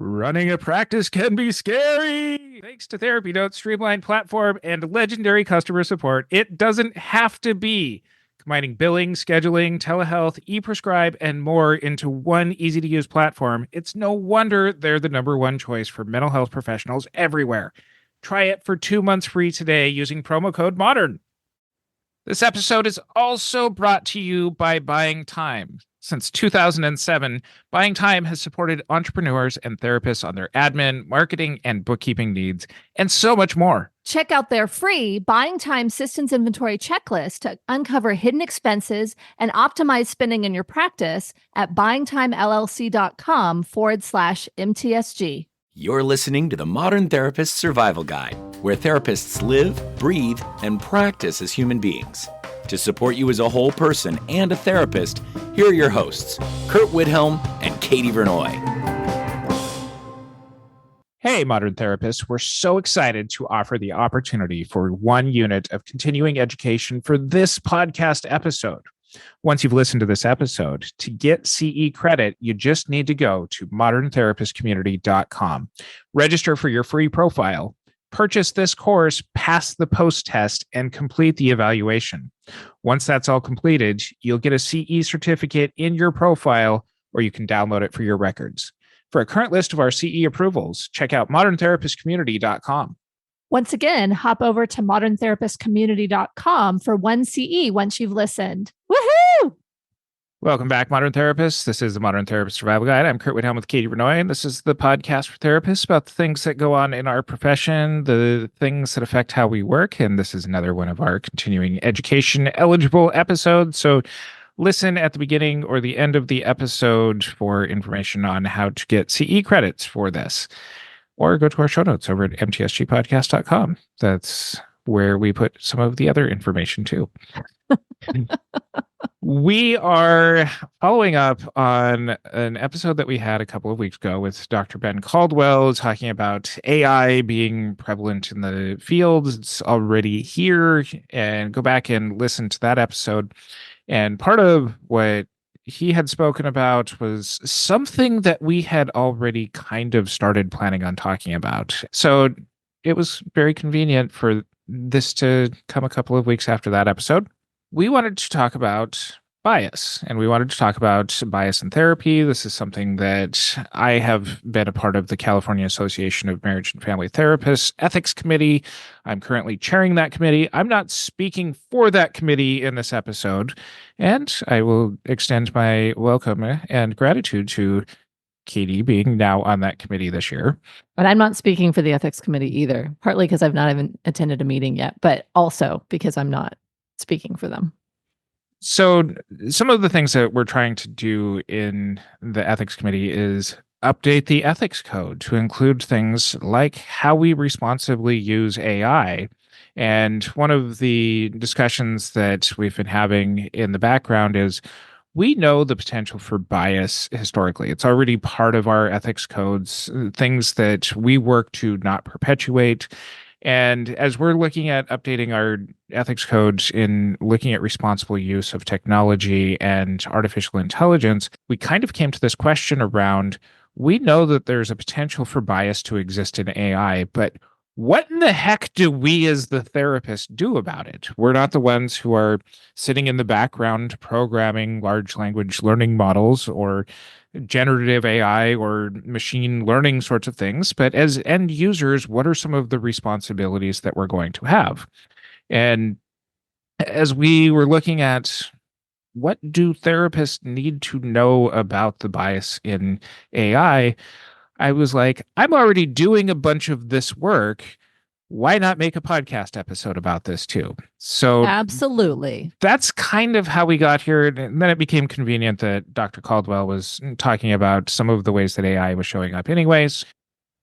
Running a practice can be scary. Thanks to Therapy Note's streamlined platform and legendary customer support, it doesn't have to be. Combining billing, scheduling, telehealth, e-prescribe, and more into one easy-to-use platform, it's no wonder they're the number one choice for mental health professionals everywhere. Try it for 2 months free today using promo code MODERN. This episode is also brought to you by Buying Time. Since 2007, Buying Time has supported entrepreneurs and therapists on their admin, marketing, and bookkeeping needs, and so much more. Check out their free Buying Time Systems Inventory Checklist to uncover hidden expenses and optimize spending in your practice at buyingtimellc.com/MTSG. You're listening to the Modern Therapist Survival Guide, where therapists live, breathe, and practice as human beings. To support you as a whole person and a therapist, here are your hosts, Curt and Katie Vernoy. Hey, Modern Therapists, we're so excited to offer the opportunity for 1 unit of continuing education for this podcast episode. Once you've listened to this episode, to get CE credit, you just need to go to moderntherapistcommunity.com, register for your free profile, purchase this course, pass the post test, and complete the evaluation. Once that's all completed, you'll get a CE certificate in your profile, or you can download it for your records. For a current list of our CE approvals, check out moderntherapistcommunity.com. Once again, hop over to moderntherapistcommunity.com for 1 CE once you've listened. Woohoo! Welcome back, Modern Therapists. This is the Modern Therapist Survival Guide. I'm Curt with Katie Vernoy, and this is the podcast for therapists about the things that go on in our profession, the things that affect how we work, and this is another one of our continuing education eligible episodes. So listen at the beginning or the end of the episode for information on how to get CE credits for this. Or go to our show notes over at mtsgpodcast.com. That's where we put some of the other information too. We are following up on an episode that we had a couple of weeks ago with Dr. Ben Caldwell talking about AI being prevalent in the field. It's already here, and go back and listen to that episode. And part of what he had spoken about was something that we had already kind of started planning on talking about. So it was very convenient for this to come a couple of weeks after that episode. We wanted to talk about bias, and we wanted to talk about bias in therapy. This is something that I have been a part of the California Association of Marriage and Family Therapists Ethics Committee. I'm currently chairing that committee. I'm not speaking for that committee in this episode, and I will extend my welcome and gratitude to Katie being now on that committee this year. But I'm not speaking for the ethics committee either, partly because I've not even attended a meeting yet, but also because I'm not speaking for them. So some of the things that we're trying to do in the ethics committee is update the ethics code to include things like how we responsibly use AI. And one of the discussions that we've been having in the background is we know the potential for bias historically. It's already part of our ethics codes, things that we work to not perpetuate. And as we're looking at updating our ethics codes in looking at responsible use of technology and artificial intelligence, we kind of came to this question around, we know that there's a potential for bias to exist in AI, but what in the heck do we as the therapists do about it? We're not the ones who are sitting in the background programming large language learning models or generative AI or machine learning sorts of things. But as end users, what are some of the responsibilities that we're going to have? And as we were looking at what do therapists need to know about the bias in AI, I was like, I'm already doing a bunch of this work. Why not make a podcast episode about this too? So absolutely. That's kind of how we got here. And then it became convenient that Dr. Caldwell was talking about some of the ways that AI was showing up anyways.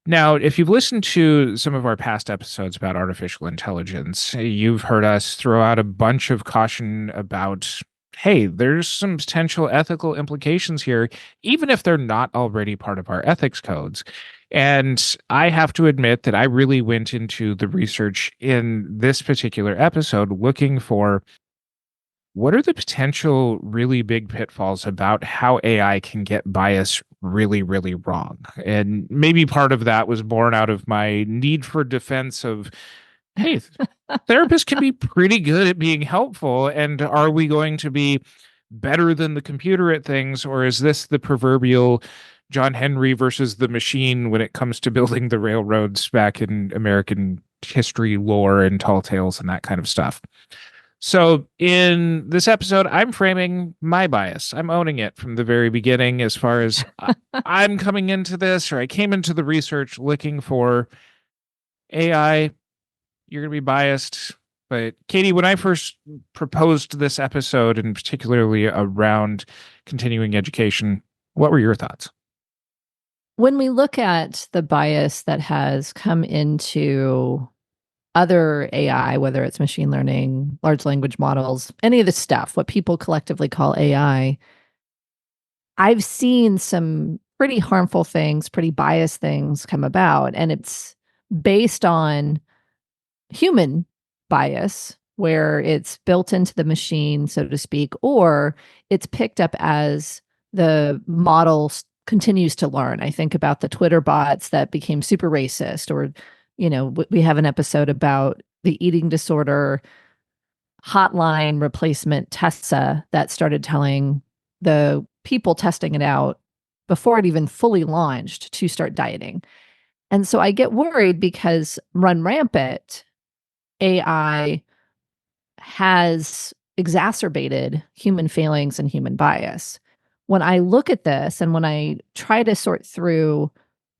Now, if you've listened to some of our past episodes about artificial intelligence, you've heard us throw out a bunch of caution about, hey, there's some potential ethical implications here, even if they're not already part of our ethics codes. And I have to admit that I really went into the research in this particular episode looking for what are the potential really big pitfalls about how AI can get bias really, really wrong? And maybe part of that was born out of my need for defense of, hey, therapists can be pretty good at being helpful. And are we going to be better than the computer at things? Or is this the proverbial John Henry versus the machine when it comes to building the railroads back in American history lore and tall tales and that kind of stuff? So in this episode, I'm framing my bias. I'm owning it from the very beginning as far as I'm coming into this, or I came into the research looking for AI. You're going to be biased. But Katie, when I first proposed this episode, and particularly around continuing education, what were your thoughts? When we look at the bias that has come into other AI, whether it's machine learning, large language models, any of the stuff, what people collectively call AI, I've seen some pretty harmful things, pretty biased things come about. And it's based on human bias, where it's built into the machine, so to speak, or it's picked up as the model continues to learn. I think about the Twitter bots that became super racist, or, we have an episode about the eating disorder hotline replacement Tessa that started telling the people testing it out before it even fully launched to start dieting. And so I get worried because run rampant AI has exacerbated human failings and human bias. When I look at this and when I try to sort through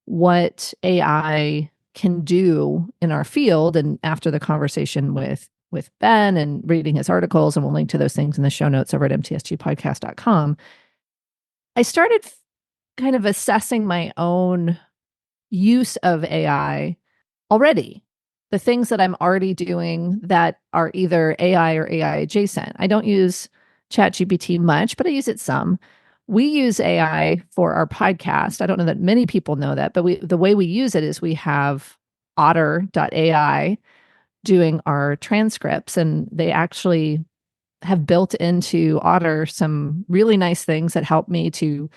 what AI can do in our field, and after the conversation with Ben and reading his articles, and we'll link to those things in the show notes over at mtsgpodcast.com, I started kind of assessing my own use of AI already. The things that I'm already doing that are either AI or AI adjacent. I don't use ChatGPT much, but I use it some. We use AI for our podcast. I don't know that many people know that, but the way we use it is we have otter.ai doing our transcripts, and they actually have built into Otter some really nice things that help me to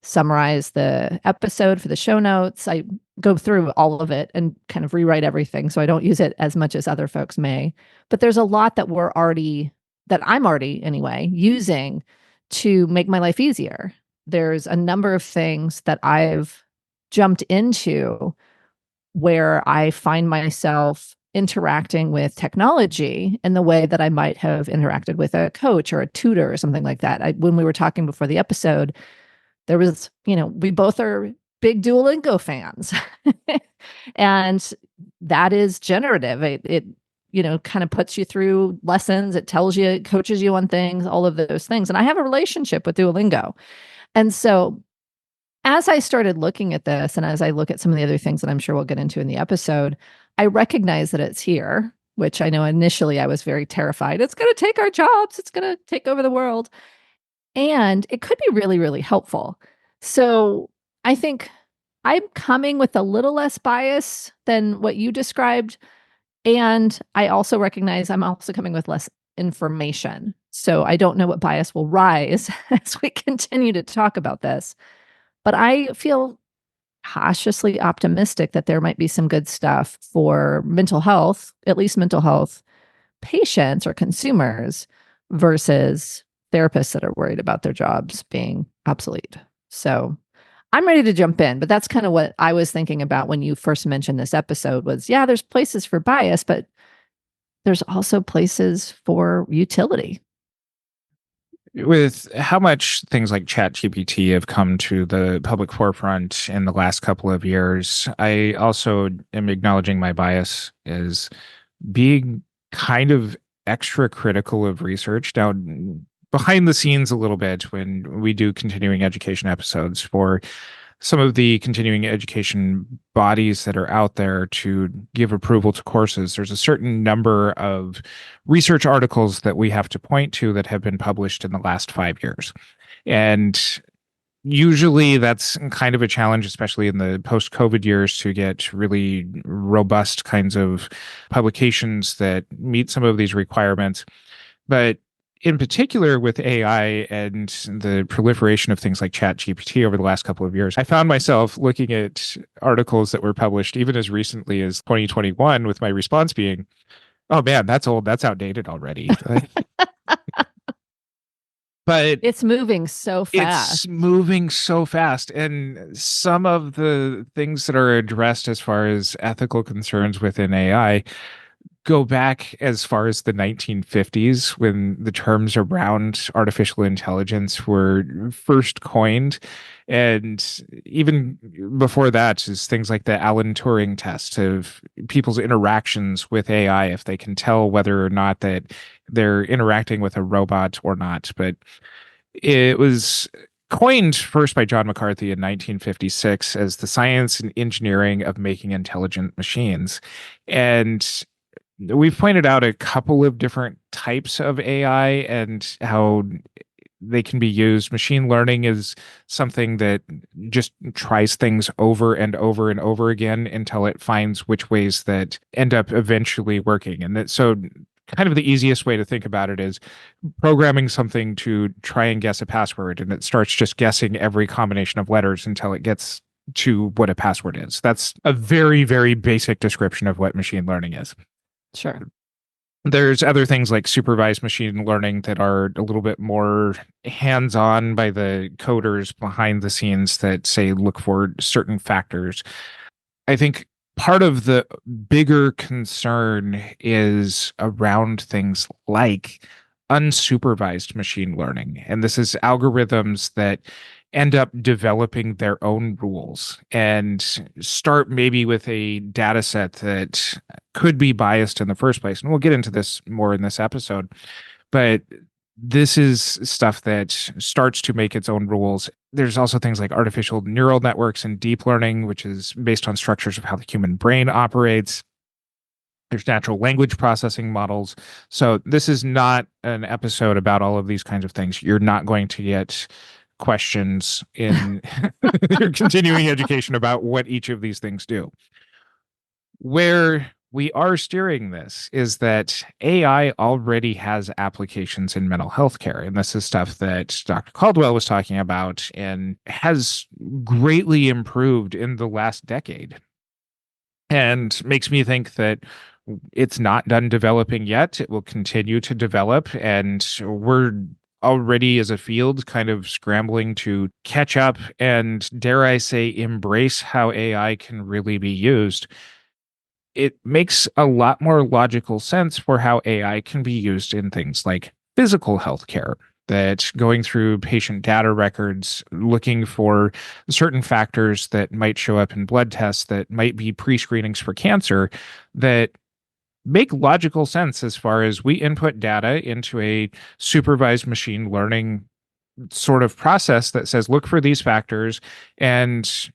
summarize the episode for the show notes. I go through all of it and kind of rewrite everything, so I don't use it as much as other folks may. But there's a lot that I'm already anyway using to make my life easier. There's a number of things that I've jumped into where I find myself interacting with technology in the way that I might have interacted with a coach or a tutor or something like that. When we were talking before the episode, there was, we both are big Duolingo fans. And that is generative. It kind of puts you through lessons. It tells you, it coaches you on things, all of those things. And I have a relationship with Duolingo. And so as I started looking at this, and as I look at some of the other things that I'm sure we'll get into in the episode, I recognize that it's here, which I know initially I was very terrified. It's going to take our jobs. It's going to take over the world. And it could be really, really helpful. So I think I'm coming with a little less bias than what you described. And I also recognize I'm also coming with less information. So I don't know what bias will rise as we continue to talk about this. But I feel cautiously optimistic that there might be some good stuff for mental health, at least mental health patients or consumers, versus therapists that are worried about their jobs being obsolete. So I'm ready to jump in, but that's kind of what I was thinking about when you first mentioned this episode was, yeah, there's places for bias, but there's also places for utility. With how much things like ChatGPT have come to the public forefront in the last couple of years, I also am acknowledging my bias as being kind of extra critical of research. Now, behind the scenes a little bit, when we do continuing education episodes for some of the continuing education bodies that are out there to give approval to courses, there's a certain number of research articles that we have to point to that have been published in the last 5 years. And usually that's kind of a challenge, especially in the post-COVID years, to get really robust kinds of publications that meet some of these requirements. But in particular with AI and the proliferation of things like ChatGPT over the last couple of years, I found myself looking at articles that were published even as recently as 2021 with my response being, oh man, that's old. That's outdated already. But it's moving so fast. it's moving so fast. And some of the things that are addressed as far as ethical concerns within AI go back as far as the 1950s when the terms around artificial intelligence were first coined. And even before that is things like the Alan Turing test of people's interactions with AI, if they can tell whether or not that they're interacting with a robot or not. But it was coined first by John McCarthy in 1956 as the science and engineering of making intelligent machines. And we've pointed out a couple of different types of AI and how they can be used. Machine learning is something that just tries things over and over and over again until it finds which ways that end up eventually working. And that, so kind of the easiest way to think about it is programming something to try and guess a password, and it starts just guessing every combination of letters until it gets to what a password is. That's a very, very basic description of what machine learning is. Sure. There's other things like supervised machine learning that are a little bit more hands-on by the coders behind the scenes that say look for certain factors. I think part of the bigger concern is around things like unsupervised machine learning. And this is algorithms that end up developing their own rules and start maybe with a data set that could be biased in the first place. And we'll get into this more in this episode. But this is stuff that starts to make its own rules. There's also things like artificial neural networks and deep learning, which is based on structures of how the human brain operates. There's natural language processing models. So this is not an episode about all of these kinds of things. You're not going to get questions in your continuing education about what each of these things do. Where we are steering this is that AI already has applications in mental health care. And this is stuff that Dr. Caldwell was talking about and has greatly improved in the last decade. And makes me think that it's not done developing yet. It will continue to develop. And we're already as a field kind of scrambling to catch up and, dare I say, embrace how AI can really be used. It makes a lot more logical sense for how AI can be used in things like physical healthcare, that going through patient data records, looking for certain factors that might show up in blood tests that might be pre-screenings for cancer that make logical sense as far as we input data into a supervised machine learning sort of process that says, look for these factors, and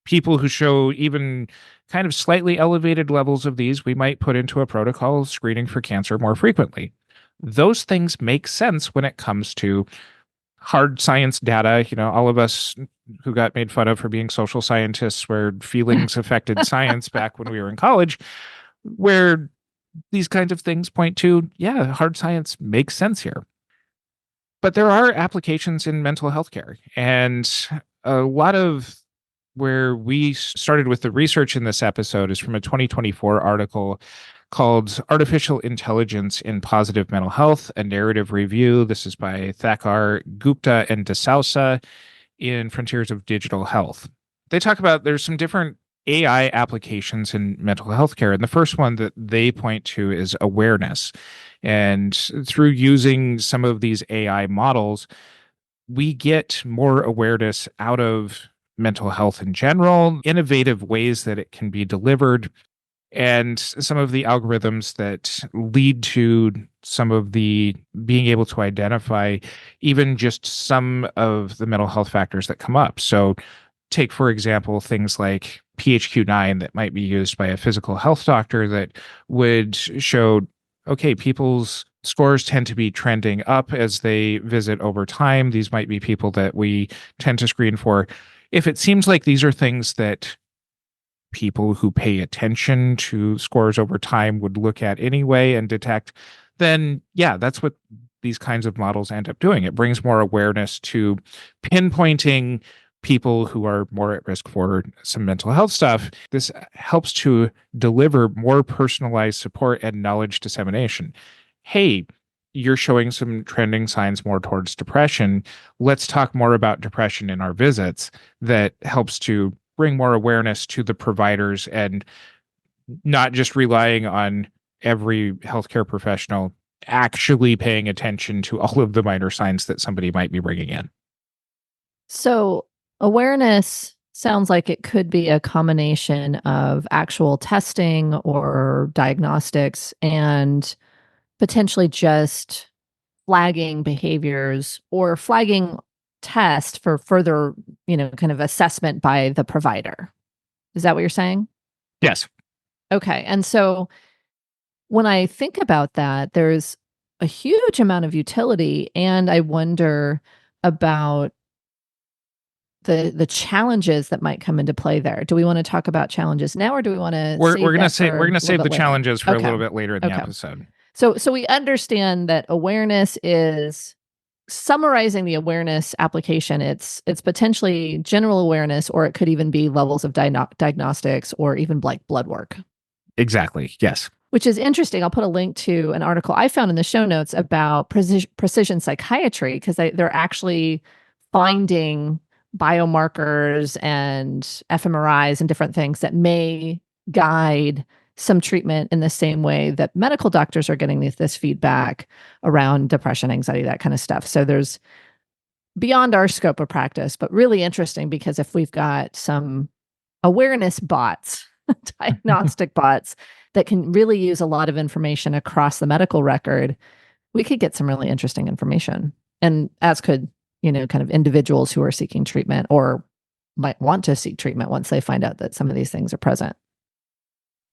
people who show even kind of slightly elevated levels of these, we might put into a protocol screening for cancer more frequently. Those things make sense when it comes to hard science data. You know, all of us who got made fun of for being social scientists where feelings affected science back when we were in college, where these kinds of things point to, yeah, hard science makes sense here. But there are applications in mental health care. And a lot of where we started with the research in this episode is from a 2024 article called Artificial Intelligence in Positive Mental Health, a Narrative Review. This is by Thakkar, Gupta, and DeSouza in Frontiers of Digital Health. They talk about there's some different AI applications in mental health care. And the first one that they point to is awareness. And through using some of these AI models, we get more awareness out of mental health in general, innovative ways that it can be delivered, and some of the algorithms that lead to some of the being able to identify even just some of the mental health factors that come up. So take, for example, things like PHQ-9 that might be used by a physical health doctor that would show, okay, people's scores tend to be trending up as they visit over time. These might be people that we tend to screen for. If it seems like these are things that people who pay attention to scores over time would look at anyway and detect, then yeah, that's what these kinds of models end up doing. It brings more awareness to pinpointing people who are more at risk for some mental health stuff. This helps to deliver more personalized support and knowledge dissemination. Hey, you're showing some trending signs more towards depression. Let's talk more about depression in our visits. That helps to bring more awareness to the providers and not just relying on every healthcare professional actually paying attention to all of the minor signs that somebody might be bringing in. So awareness sounds like it could be a combination of actual testing or diagnostics and potentially just flagging behaviors or flagging test for further, kind of assessment by the provider. Is that what you're saying? Yes. Okay. And so when I think about that, there's a huge amount of utility, and I wonder about the challenges that might come into play there. Do we want to talk about challenges now, or do we want to? We're gonna save the challenges for a Okay. little bit later in the Okay. episode. So we understand that awareness is summarizing the awareness application. It's potentially general awareness, or it could even be levels of diagnostics or even like blood work. Exactly. Yes. Which is interesting. I'll put a link to an article I found in the show notes about precision psychiatry, because they're actually finding biomarkers and fMRIs and different things that may guide some treatment in the same way that medical doctors are getting this feedback around depression, anxiety, that kind of stuff. So there's beyond our scope of practice, but really interesting, because if we've got some awareness bots, diagnostic bots that can really use a lot of information across the medical record, we could get some really interesting information. And as could, kind of individuals who are seeking treatment or might want to seek treatment once they find out that some of these things are present.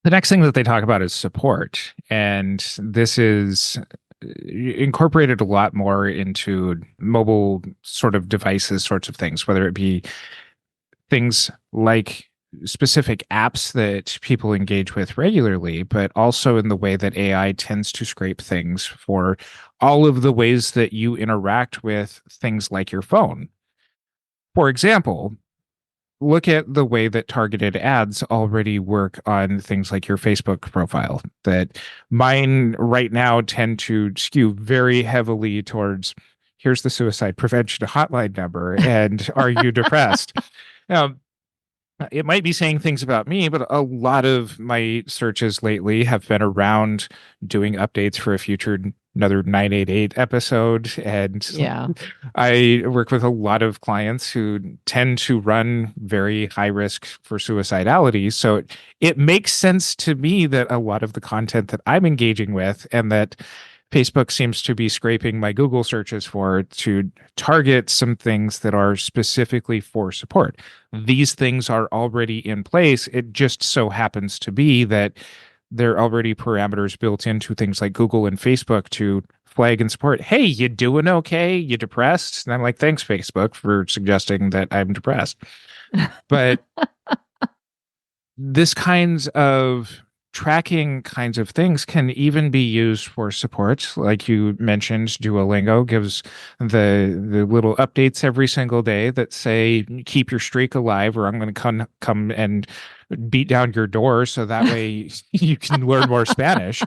The next thing that they talk about is support. And this is incorporated a lot more into mobile sort of devices, sorts of things, whether it be things like specific apps that people engage with regularly, but also in the way that AI tends to scrape things for all of the ways that you interact with things like your phone. For example, look at the way that targeted ads already work on things like your Facebook profile. That mine right now tend to skew very heavily towards, here's the suicide prevention hotline number, and are you depressed? Now, it might be saying things about me, but a lot of my searches lately have been around doing updates for a future another 988 episode. And Yeah. I work with a lot of clients who tend to run very high risk for suicidality. So it makes sense to me that a lot of the content that I'm engaging with and that Facebook seems to be scraping my Google searches for to target some things that are specifically for support. These things are already in place. It just so happens to be that there are already parameters built into things like Google and Facebook to flag and support. Hey, you doing okay? You depressed? And I'm like, thanks, Facebook, for suggesting that I'm depressed. But this kinds of tracking kinds of things can even be used for support. Like you mentioned, Duolingo gives the little updates every single day that say, keep your streak alive, or I'm going to come and beat down your door so that way you can learn more Spanish.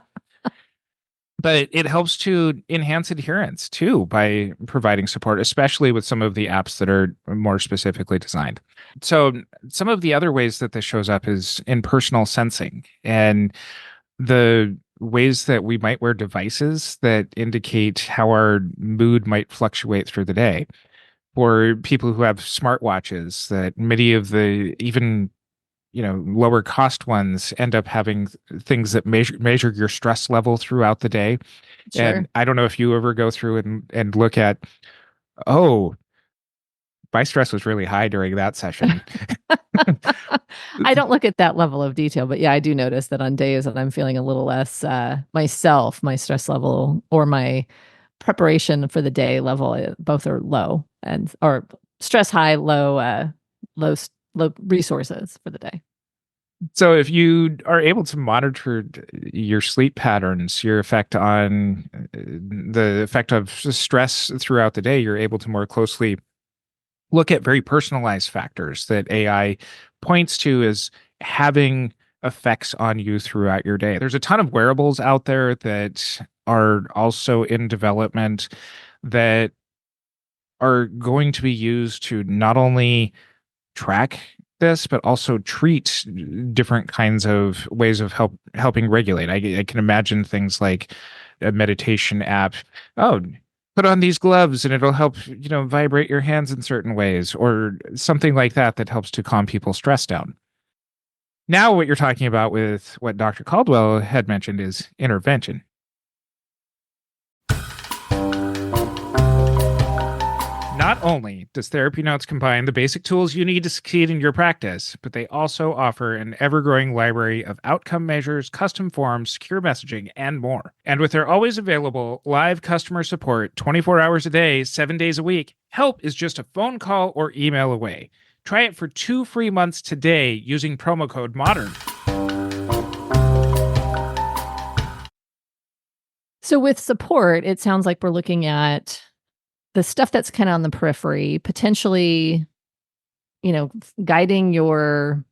But it helps to enhance adherence too by providing support, especially with some of the apps that are more specifically designed. So some of the other ways that this shows up is in personal sensing and the ways that we might wear devices that indicate how our mood might fluctuate through the day. For people who have smartwatches, that many of the even lower cost ones end up having things that measure your stress level throughout the day. Sure. And I don't know if you ever go through and look at, oh, my stress was really high during that session. I don't look at that level of detail, but yeah, I do notice that on days that I'm feeling a little less myself, my stress level or my preparation for the day level, both are low, or stress high, low resources for the day. So if you are able to monitor your sleep patterns, your effect on the effect of stress throughout the day, you're able to more closely look at very personalized factors that AI points to as having effects on you throughout your day. There's a ton of wearables out there that are also in development that are going to be used to not only track this, but also treat different kinds of ways of helping regulate. I can imagine things like a meditation app. Oh, put on these gloves and it'll help, vibrate your hands in certain ways, or something like that that helps to calm people's stress down. Now, what you're talking about with what Dr. Caldwell had mentioned is intervention. Not only does Therapy Notes combine the basic tools you need to succeed in your practice, but they also offer an ever-growing library of outcome measures, custom forms, secure messaging, and more. And with their always available live customer support 24 hours a day, 7 days a week, help is just a phone call or email away. Try it for 2 free months today using promo code MODERN. So with support, it sounds like we're looking at the stuff that's kind of on the periphery, potentially, guiding your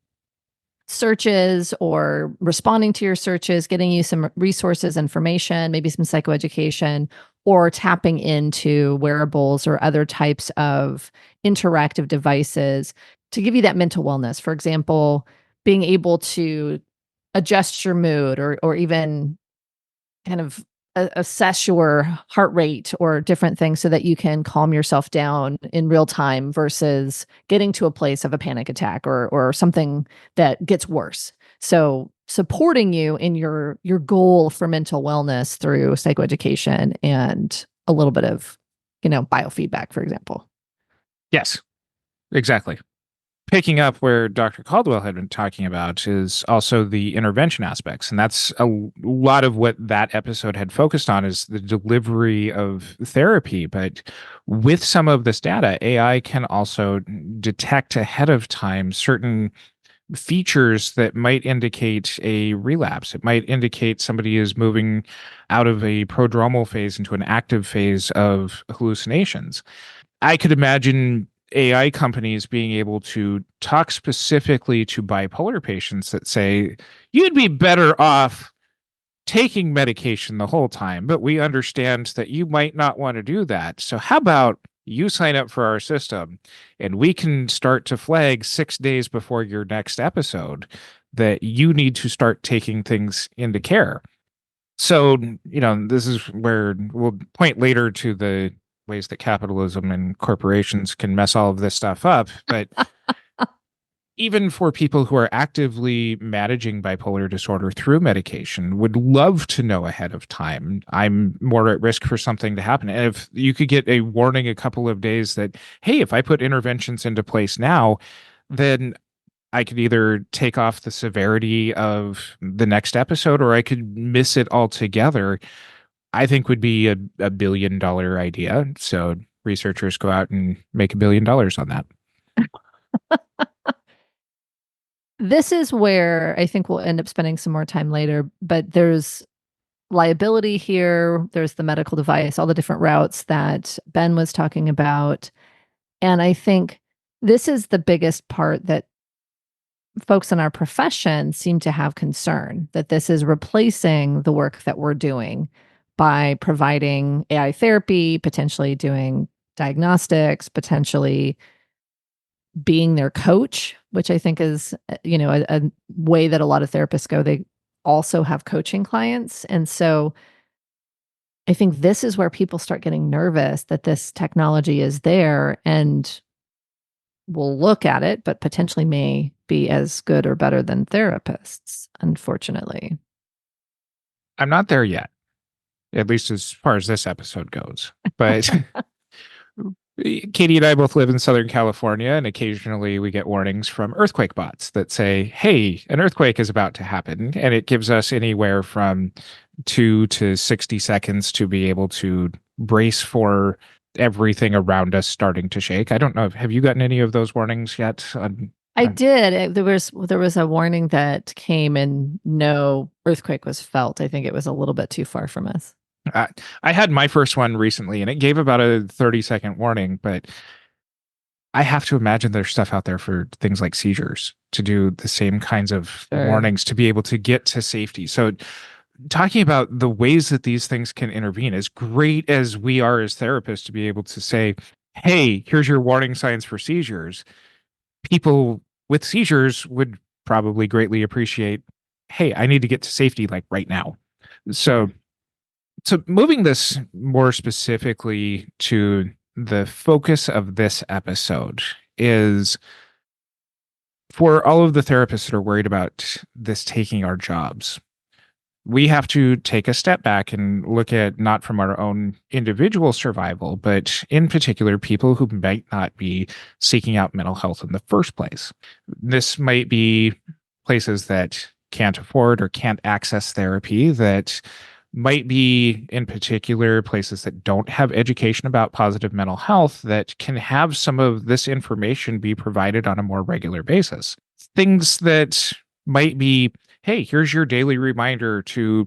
searches or responding to your searches, getting you some resources, information, maybe some psychoeducation, or tapping into wearables or other types of interactive devices to give you that mental wellness. For example, being able to adjust your mood or even kind of assess your heart rate or different things so that you can calm yourself down in real time versus getting to a place of a panic attack or something that gets worse. So supporting you in your goal for mental wellness through psychoeducation and a little bit of, biofeedback, for example. Yes, exactly. Picking up where Dr. Caldwell had been talking about is also the intervention aspects. And that's a lot of what that episode had focused on, is the delivery of therapy. But with some of this data, AI can also detect ahead of time certain features that might indicate a relapse. It might indicate somebody is moving out of a prodromal phase into an active phase of hallucinations. I could imagine AI companies being able to talk specifically to bipolar patients that say, you'd be better off taking medication the whole time, but we understand that you might not want to do that. So how about you sign up for our system and we can start to flag 6 days before your next episode that you need to start taking things into care. So, this is where we'll point later to the ways that capitalism and corporations can mess all of this stuff up. But even for people who are actively managing bipolar disorder through medication, would love to know ahead of time, I'm more at risk for something to happen. And if you could get a warning a couple of days that, hey, if I put interventions into place now, then I could either take off the severity of the next episode or I could miss it altogether, I think would be a $1 billion idea. So researchers go out and make $1 billion on that. This is where I think we'll end up spending some more time later, but there's liability here. There's the medical device, all the different routes that Ben was talking about. And I think this is the biggest part that folks in our profession seem to have concern, that this is replacing the work that we're doing by providing AI therapy, potentially doing diagnostics, potentially being their coach, which I think is, a way that a lot of therapists go. They also have coaching clients. And so I think this is where people start getting nervous that this technology is there and will look at it, but potentially may be as good or better than therapists, unfortunately. I'm not there yet, at least as far as this episode goes. But Katie and I both live in Southern California, and occasionally we get warnings from earthquake bots that say, hey, an earthquake is about to happen. And it gives us anywhere from 2 to 60 seconds to be able to brace for everything around us starting to shake. I don't know. Have you gotten any of those warnings yet? I did. There was a warning that came and no earthquake was felt. I think it was a little bit too far from us. I had my first one recently and it gave about a 30-second warning, but I have to imagine there's stuff out there for things like seizures to do the same kinds of Sure. warnings to be able to get to safety. So talking about the ways that these things can intervene, as great as we are as therapists to be able to say, hey, here's your warning signs for seizures, people with seizures would probably greatly appreciate, hey, I need to get to safety like right now. So moving this more specifically to the focus of this episode is for all of the therapists that are worried about this taking our jobs. We have to take a step back and look at not from our own individual survival, but in particular, people who might not be seeking out mental health in the first place. This might be places that can't afford or can't access therapy, that might be in particular places that don't have education about positive mental health that can have some of this information be provided on a more regular basis. Things that might be, hey, here's your daily reminder to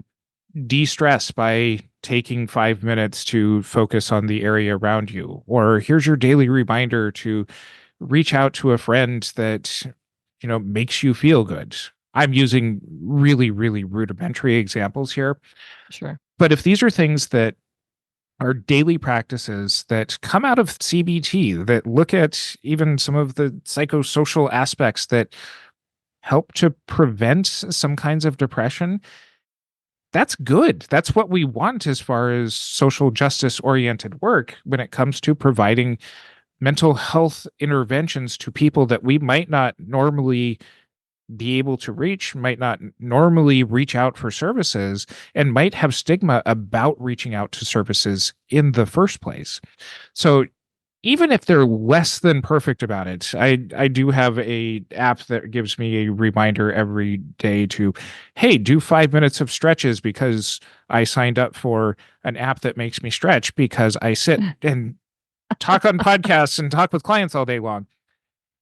de-stress by taking 5 minutes to focus on the area around you. Or here's your daily reminder to reach out to a friend that, makes you feel good. I'm using really, really rudimentary examples here. Sure. But if these are things that are daily practices that come out of CBT, that look at even some of the psychosocial aspects that help to prevent some kinds of depression, that's good. That's what we want as far as social justice oriented work when it comes to providing mental health interventions to people that we might not normally be able to reach, might not normally reach out for services, and might have stigma about reaching out to services in the first place. So even if they're less than perfect about it, I do have a app that gives me a reminder every day to, hey, do 5 minutes of stretches because I signed up for an app that makes me stretch because I sit and talk on podcasts and talk with clients all day long.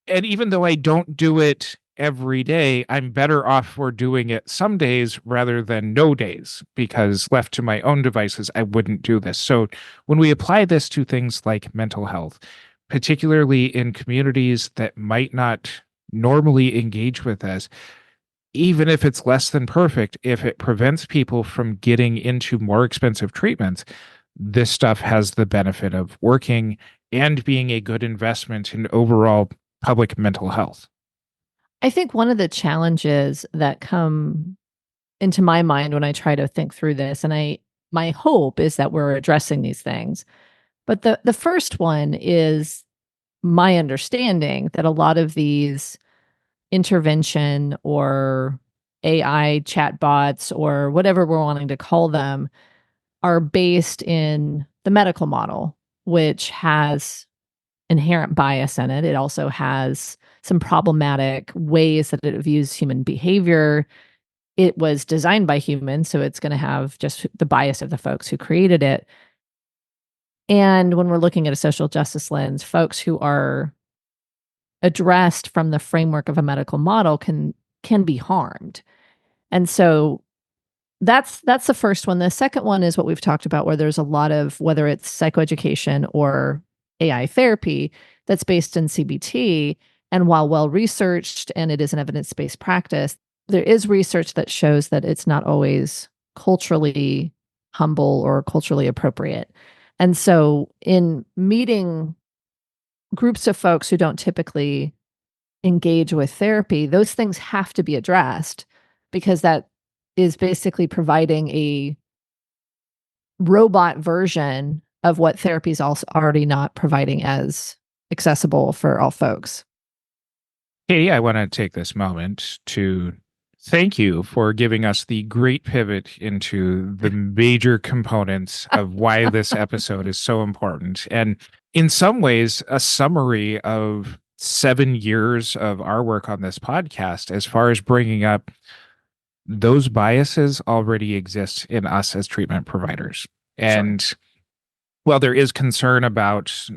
And even though I don't do it every day, I'm better off for doing it some days rather than no days, because left to my own devices, I wouldn't do this. So when we apply this to things like mental health, particularly in communities that might not normally engage with this, even if it's less than perfect, if it prevents people from getting into more expensive treatments, this stuff has the benefit of working and being a good investment in overall public mental health. I think one of the challenges that come into my mind when I try to think through this, and my hope is that we're addressing these things. But the first one is my understanding that a lot of these intervention or AI chatbots or whatever we're wanting to call them are based in the medical model, which has inherent bias in it. It also has some problematic ways that it views human behavior. It was designed by humans, so it's going to have just the bias of the folks who created it. And when we're looking at a social justice lens, folks who are addressed from the framework of a medical model can be harmed. And so that's the first one. The second one is what we've talked about, where there's a lot of, whether it's psychoeducation or AI therapy, that's based in CBT. And while well researched and it is an evidence-based practice, there is research that shows that it's not always culturally humble or culturally appropriate. And so in meeting groups of folks who don't typically engage with therapy, those things have to be addressed, because that is basically providing a robot version of what therapy is also already not providing as accessible for all folks. Katie, I want to take this moment to thank you for giving us the great pivot into the major components of why this episode is so important. And in some ways, a summary of 7 years of our work on this podcast, as far as bringing up those biases already exist in us as treatment providers. And while there is concern about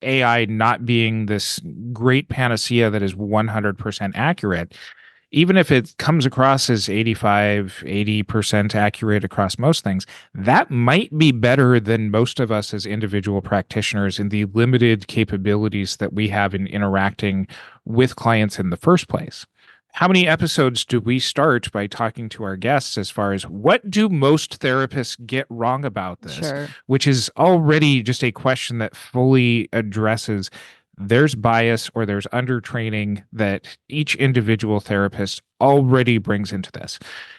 AI not being this great panacea that is 100% accurate, even if it comes across as 85, 80% accurate across most things, that might be better than most of us as individual practitioners in the limited capabilities that we have in interacting with clients in the first place. How many episodes do we start by talking to our guests as far as what do most therapists get wrong about this? Sure. Which is already just a question that fully addresses there's bias or there's undertraining that each individual therapist already brings into this.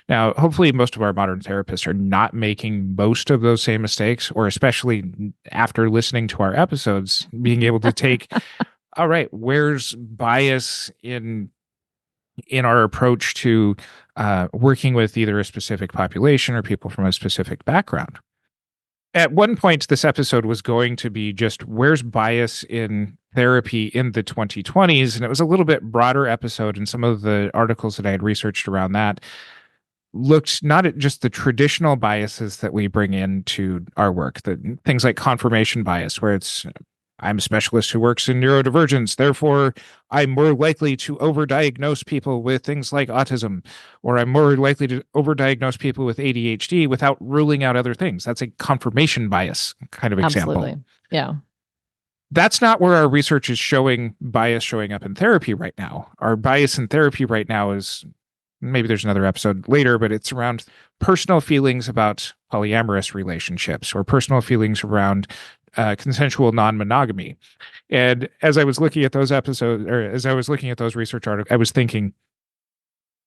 Now, hopefully, most of our modern therapists are not making most of those same mistakes, or especially after listening to our episodes, being able to take, all right, where's bias in our approach to working with either a specific population or people from a specific background. At one point, this episode was going to be just where's bias in therapy in the 2020s. And it was a little bit broader episode. And some of the articles that I had researched around that looked not at just the traditional biases that we bring into our work, the things like confirmation bias, where it's I'm a specialist who works in neurodivergence. Therefore, I'm more likely to overdiagnose people with things like autism, or I'm more likely to overdiagnose people with ADHD without ruling out other things. That's a confirmation bias kind of example. Absolutely. Yeah. That's not where our research is showing bias showing up in therapy right now. Our bias in therapy right now is, maybe there's another episode later, but it's around personal feelings about polyamorous relationships or personal feelings around consensual non-monogamy. And as I was looking at those episodes, or as I was looking at those research articles, I was thinking,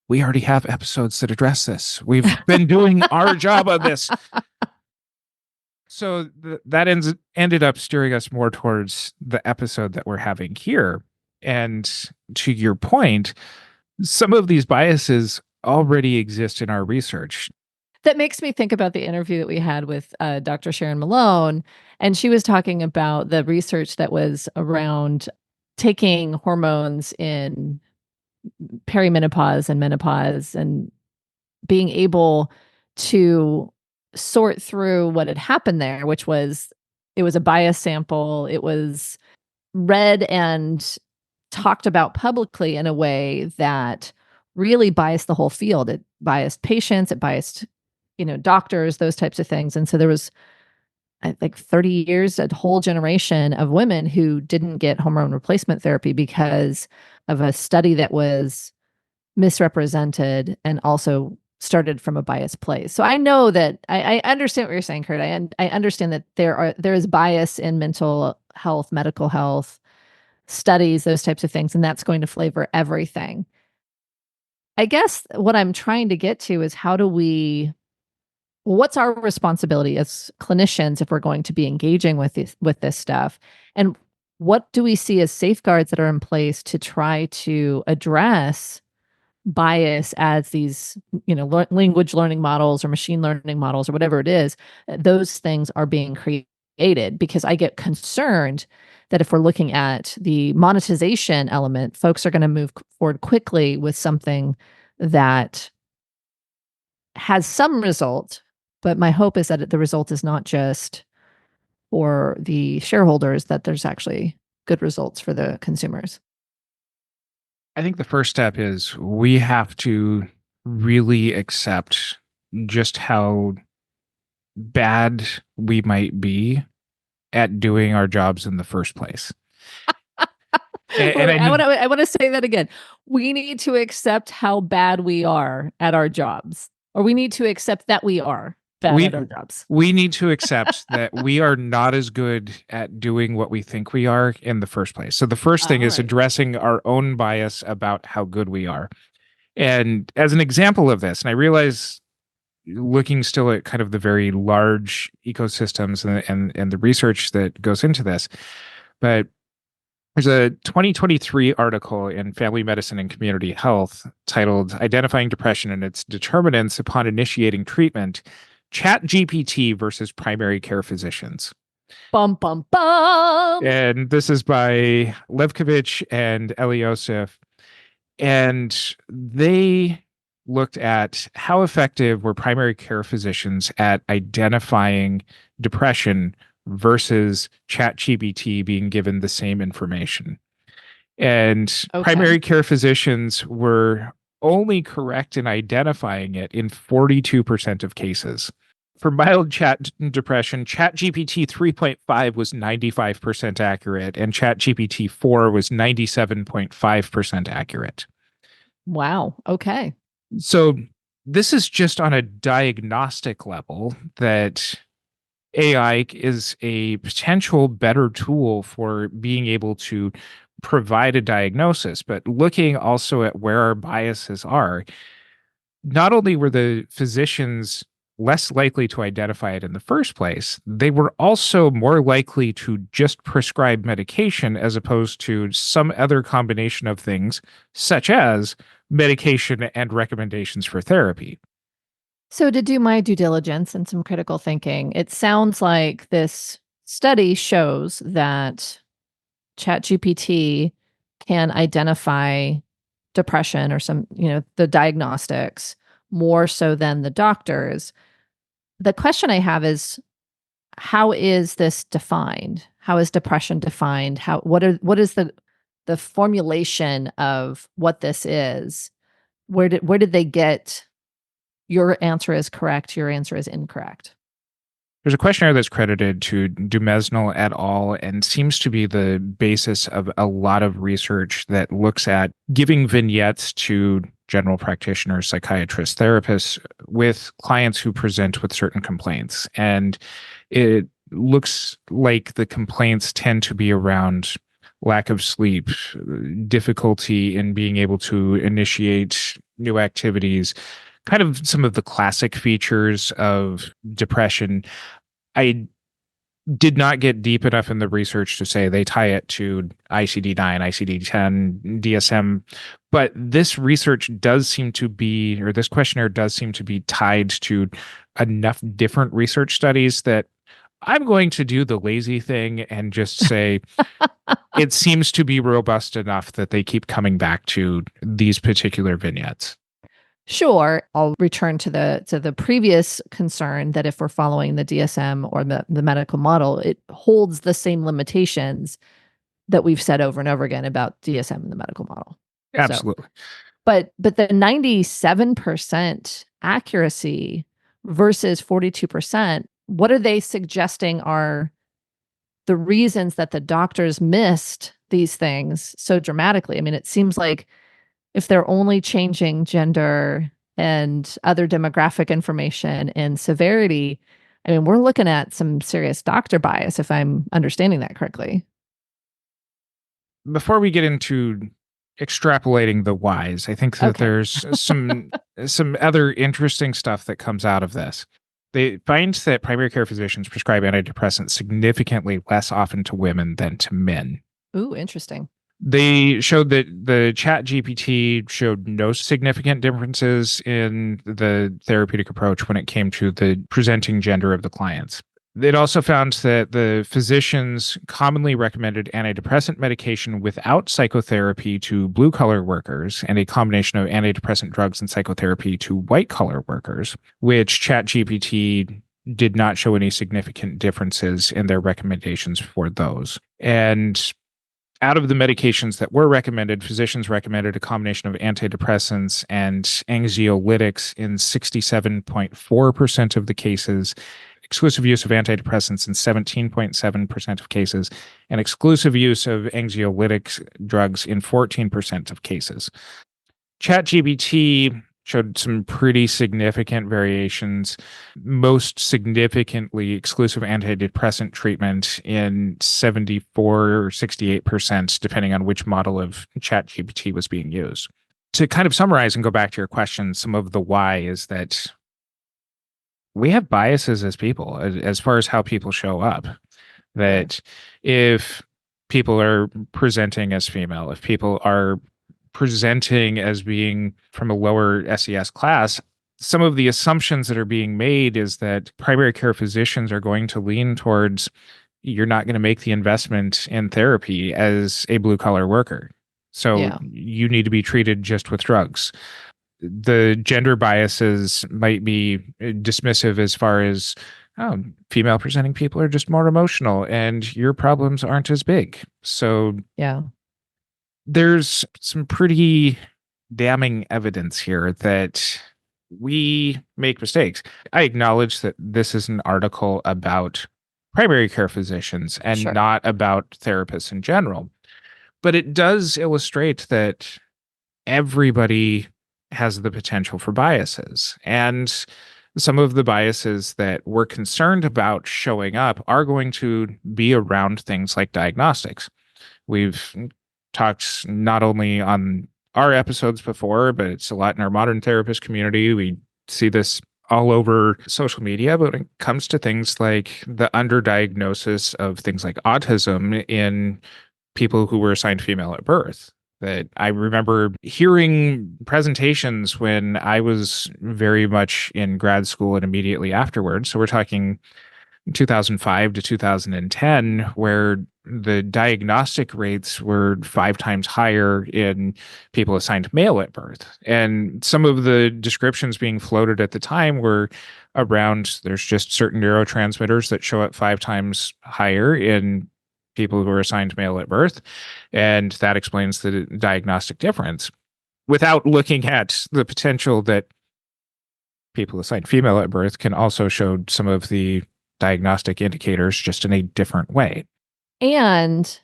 we already have episodes that address this. We've been doing our job on this. So that ended up steering us more towards the episode that we're having here. And to your point, some of these biases already exist in our research. That makes me think about the interview that we had with Dr. Sharon Malone. And she was talking about the research that was around taking hormones in perimenopause and menopause and being able to sort through what had happened there, which was it was a bias sample. It was read and talked about publicly in a way that really biased the whole field. It biased patients, it biased, doctors, those types of things. And so there was like 30 years, a whole generation of women who didn't get hormone replacement therapy because of a study that was misrepresented and also started from a biased place. So I know that I understand what you're saying, Curt. I understand that there is bias in mental health, medical health studies, those types of things, and that's going to flavor everything. I guess what I'm trying to get to is what's our responsibility as clinicians if we're going to be engaging with this stuff? And what do we see as safeguards that are in place to try to address bias as these, language learning models or machine learning models or whatever it is, those things are being created? Because I get concerned that if we're looking at the monetization element, folks are going to move forward quickly with something that has some result. But my hope is that the result is not just for the shareholders, that there's actually good results for the consumers. I think the first step is we have to really accept just how bad we might be at doing our jobs in the first place. I want to say that again. We need to accept how bad we are at our jobs, or we need to accept that we are bad at our jobs. We need to accept that we are not as good at doing what we think we are in the first place. So the first thing is addressing our own bias about how good we are. And as an example of this, and I realize looking still at kind of the very large ecosystems and the research that goes into this, but there's a 2023 article in Family Medicine and Community Health titled Identifying Depression and Its Determinants Upon Initiating Treatment, ChatGPT versus Primary Care Physicians. Bum, bum, bum. And this is by Levkovich and Eliosef. And they looked at how effective were primary care physicians at identifying depression versus ChatGPT being given the same information. And Okay. primary care physicians were only correct in identifying it in 42% of cases. For mild chat depression, ChatGPT 3.5 was 95% accurate, and ChatGPT 4 was 97.5% accurate. Wow. Okay. So this is just on a diagnostic level that AI is a potential better tool for being able to provide a diagnosis, but looking also at where our biases are, not only were the physicians less likely to identify it in the first place, they were also more likely to just prescribe medication as opposed to some other combination of things, such as medication and recommendations for therapy. So, to do my due diligence and some critical thinking, it sounds like this study shows that ChatGPT can identify depression or some, the diagnostics more so than the doctors. The question I have is, how is this defined? How is depression defined? What is the formulation of what this is? Where did they get your answer is correct, your answer is incorrect? There's a questionnaire that's credited to Dumesnil et al. And seems to be the basis of a lot of research that looks at giving vignettes to general practitioners, psychiatrists, therapists with clients who present with certain complaints. And it looks like the complaints tend to be around lack of sleep, difficulty in being able to initiate new activities, kind of some of the classic features of depression. I did not get deep enough in the research to say they tie it to ICD-9, ICD-10, DSM, but this research does seem to be, or this questionnaire does seem to be tied to enough different research studies that I'm going to do the lazy thing and just say it seems to be robust enough that they keep coming back to these particular vignettes. Sure, I'll return to the previous concern that if we're following the DSM or the medical model, it holds the same limitations that we've said over and over again about DSM and the medical model. Absolutely. So, but the 97% accuracy versus 42%, what are they suggesting are the reasons that the doctors missed these things so dramatically? I mean, it seems like if they're only changing gender and other demographic information and severity, I mean, we're looking at some serious doctor bias, if I'm understanding that correctly. Before we get into extrapolating the whys, I think that Okay. there's some other interesting stuff that comes out of this. They find that primary care physicians prescribe antidepressants significantly less often to women than to men. Ooh, interesting. They showed that the ChatGPT showed no significant differences in the therapeutic approach when it came to the presenting gender of the clients. It also found that the physicians commonly recommended antidepressant medication without psychotherapy to blue-collar workers and a combination of antidepressant drugs and psychotherapy to white-collar workers, which ChatGPT did not show any significant differences in their recommendations for those. And out of the medications that were recommended, physicians recommended a combination of antidepressants and anxiolytics in 67.4% of the cases, exclusive use of antidepressants in 17.7% of cases, and exclusive use of anxiolytic drugs in 14% of cases. ChatGPT showed some pretty significant variations, most significantly exclusive antidepressant treatment in 74 or 68%, depending on which model of ChatGPT was being used. To kind of summarize and go back to your question, some of the why is that we have biases as people, as far as how people show up. That if people are presenting as female, if people are presenting as being from a lower SES class, some of the assumptions that are being made is that primary care physicians are going to lean towards you're not going to make the investment in therapy as a blue collar worker. So you need to be treated just with drugs. The gender biases might be dismissive as far as oh, female presenting people are just more emotional and your problems aren't as big. So Yeah. there's some pretty damning evidence here that we make mistakes. I acknowledge that this is an article about primary care physicians and Sure. not about therapists in general, but it does illustrate that everybody has the potential for biases. And some of the biases that we're concerned about showing up are going to be around things like diagnostics. We've talked not only on our episodes before, but it's a lot in our modern therapist community. We see this all over social media, but when it comes to things like the underdiagnosis of things like autism in people who were assigned female at birth, that I remember hearing presentations when I was very much in grad school and immediately afterwards. So we're talking 2005 to 2010, where the diagnostic rates were 5 times higher in people assigned male at birth. And some of the descriptions being floated at the time were around there's just certain neurotransmitters that show up 5 times higher in people who are assigned male at birth. And that explains the diagnostic difference without looking at the potential that people assigned female at birth can also show some of the diagnostic indicators just in a different way. And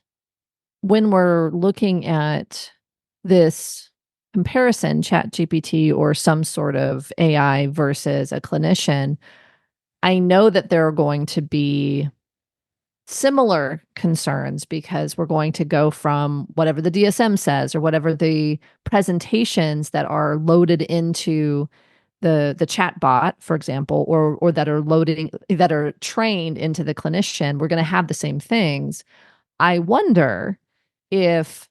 when we're looking at this comparison, ChatGPT or some sort of AI versus a clinician, I know that there are going to be similar concerns because we're going to go from whatever the DSM says or whatever the presentations that are loaded into the chat bot, for example, or that are trained into the clinician. We're going to have the same things. I wonder if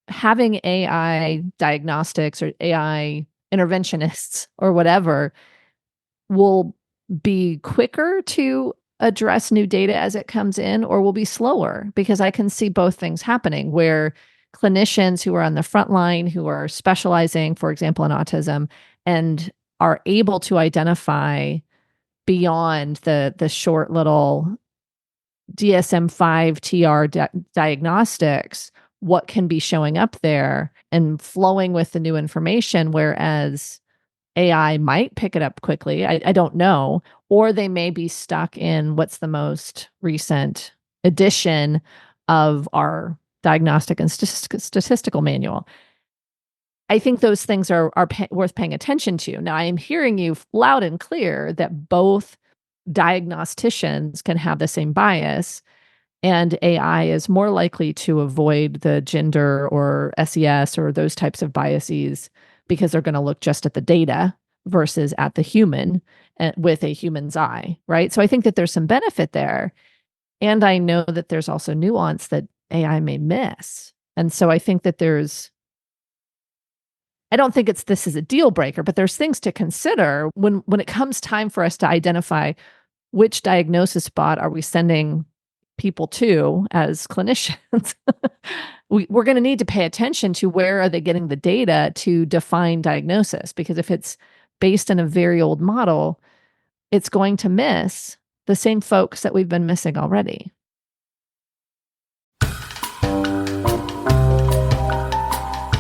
having AI diagnostics or AI interventionists or whatever will be quicker to address new data as it comes in, or will be slower, because I can see both things happening where clinicians who are on the front line, who are specializing, for example, in autism, and are able to identify beyond the short little DSM-5 TR diagnostics what can be showing up there and flowing with the new information, whereas AI might pick it up quickly. I don't know. Or they may be stuck in what's the most recent edition of our diagnostic and statistical manual. I think those things are worth paying attention to. Now, I am hearing you loud and clear that both diagnosticians can have the same bias, and AI is more likely to avoid the gender or SES or those types of biases because they're going to look just at the data versus at the human with a human's eye, right? So I think that there's some benefit there. And I know that there's also nuance that AI may miss. And so I think that I don't think this is a deal breaker, but there's things to consider when it comes time for us to identify which diagnosis bot are we sending people to as clinicians. We're going to need to pay attention to where are they getting the data to define diagnosis, because if it's based in a very old model, it's going to miss the same folks that we've been missing already.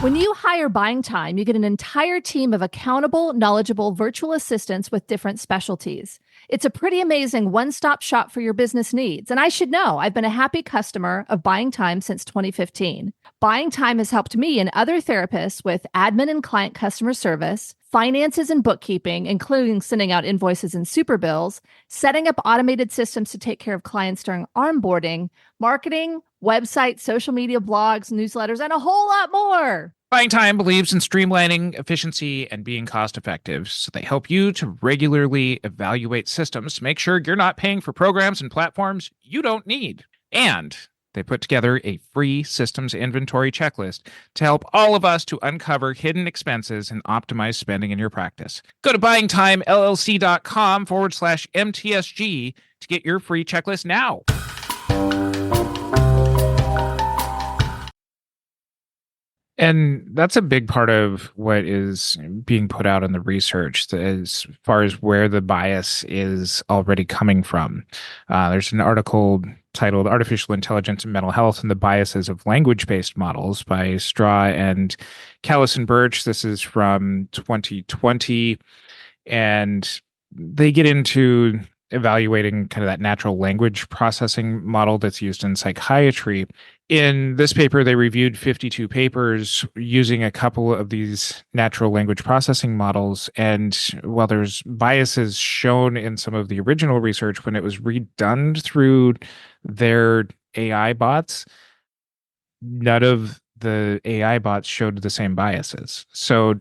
When you hire Buying Time, you get an entire team of accountable, knowledgeable virtual assistants with different specialties. It's a pretty amazing one-stop shop for your business needs. And I should know, I've been a happy customer of Buying Time since 2015. Buying Time has helped me and other therapists with admin and client customer service, finances and bookkeeping, including sending out invoices and super bills, setting up automated systems to take care of clients during onboarding, marketing, websites, social media, blogs, newsletters, and a whole lot more. Buying Time believes in streamlining efficiency and being cost effective, so they help you to regularly evaluate systems to make sure you're not paying for programs and platforms you don't need. And they put together a free systems inventory checklist to help all of us to uncover hidden expenses and optimize spending in your practice. Go to buyingtimellc.com/MTSG to get your free checklist now. And that's a big part of what is being put out in the research as far as where the bias is already coming from. There's an article titled Artificial Intelligence and Mental Health and the Biases of Language-Based Models by Straw and Callis and Birch. This is from 2020. And they get into evaluating kind of that natural language processing model that's used in psychiatry. In this paper, they reviewed 52 papers using a couple of these natural language processing models. And while there's biases shown in some of the original research, when it was redone through their AI bots, none of the AI bots showed the same biases. So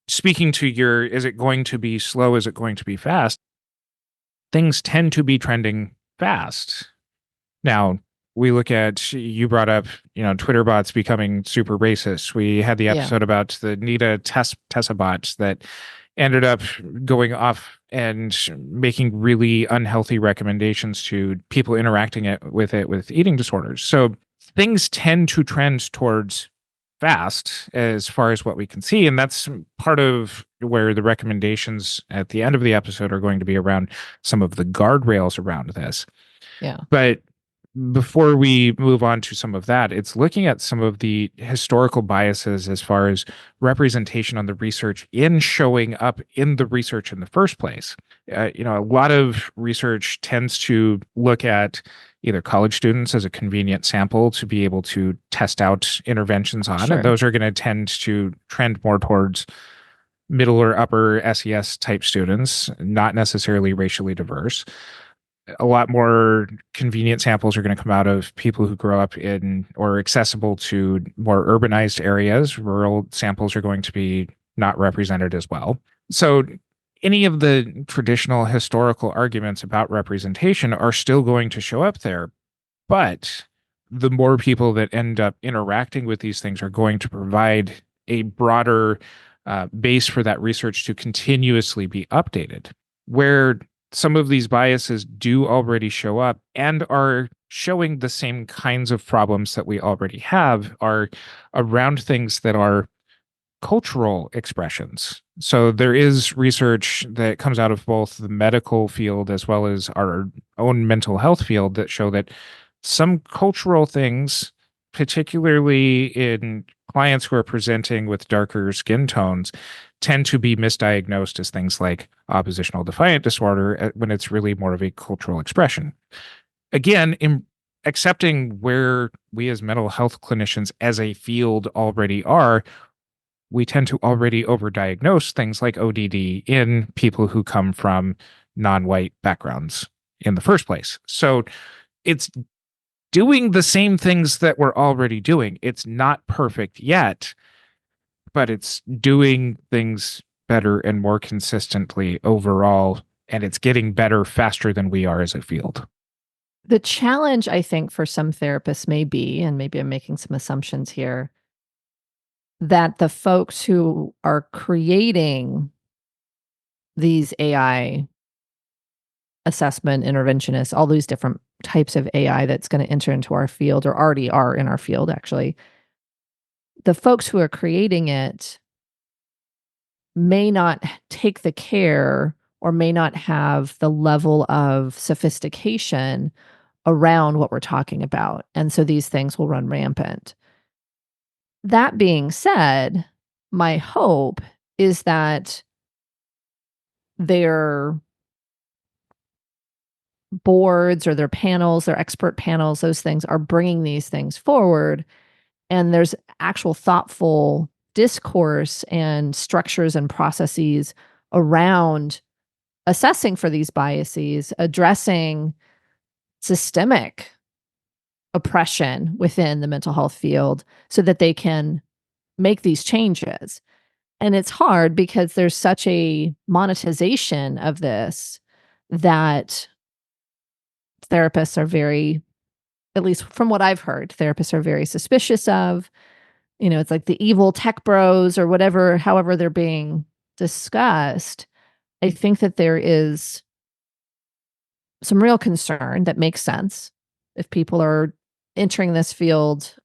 speaking to your, is it going to be slow? Is it going to be fast? Things tend to be trending fast. Now, we look at, you brought up, Twitter bots becoming super racist. We had the Yeah. episode about the Nita Tessa bots that ended up going off and making really unhealthy recommendations to people interacting with eating disorders. So things tend to trend towards fast as far as what we can see. And that's part of where the recommendations at the end of the episode are going to be around some of the guardrails around this. Yeah. But before we move on to some of that, it's looking at some of the historical biases as far as representation on the research in showing up in the research in the first place. A lot of research tends to look at either college students as a convenient sample to be able to test out interventions on, Sure. and those are going to tend to trend more towards middle or upper SES type students, not necessarily racially diverse. A lot more convenient samples are going to come out of people who grow up in or accessible to more urbanized areas. Rural samples are going to be not represented as well. So any of the traditional historical arguments about representation are still going to show up there. But the more people that end up interacting with these things are going to provide a broader base for that research to continuously be updated. Where some of these biases do already show up and are showing the same kinds of problems that we already have are around things that are cultural expressions. So there is research that comes out of both the medical field as well as our own mental health field that show that some cultural things, particularly in clients who are presenting with darker skin tones, tend to be misdiagnosed as things like oppositional defiant disorder when it's really more of a cultural expression. Again, in accepting where we as mental health clinicians as a field already are, we tend to already overdiagnose things like ODD in people who come from non-white backgrounds in the first place. So it's doing the same things that we're already doing. It's not perfect yet, but it's doing things better and more consistently overall, and it's getting better faster than we are as a field. The challenge, I think, for some therapists may be, and maybe I'm making some assumptions here, that the folks who are creating these AI assessment interventionists, all these different types of AI that's going to enter into our field or already are in our field, actually, the folks who are creating it may not take the care or may not have the level of sophistication around what we're talking about. And so these things will run rampant. That being said, my hope is that their boards or their panels, their expert panels, those things are bringing these things forward. And there's actual thoughtful discourse and structures and processes around assessing for these biases, addressing systemic oppression within the mental health field so that they can make these changes. And it's hard because there's such a monetization of this that therapists are very, at least from what I've heard, therapists are very suspicious of. It's like the evil tech bros or whatever, however they're being discussed. I think that there is some real concern that makes sense if people are entering this field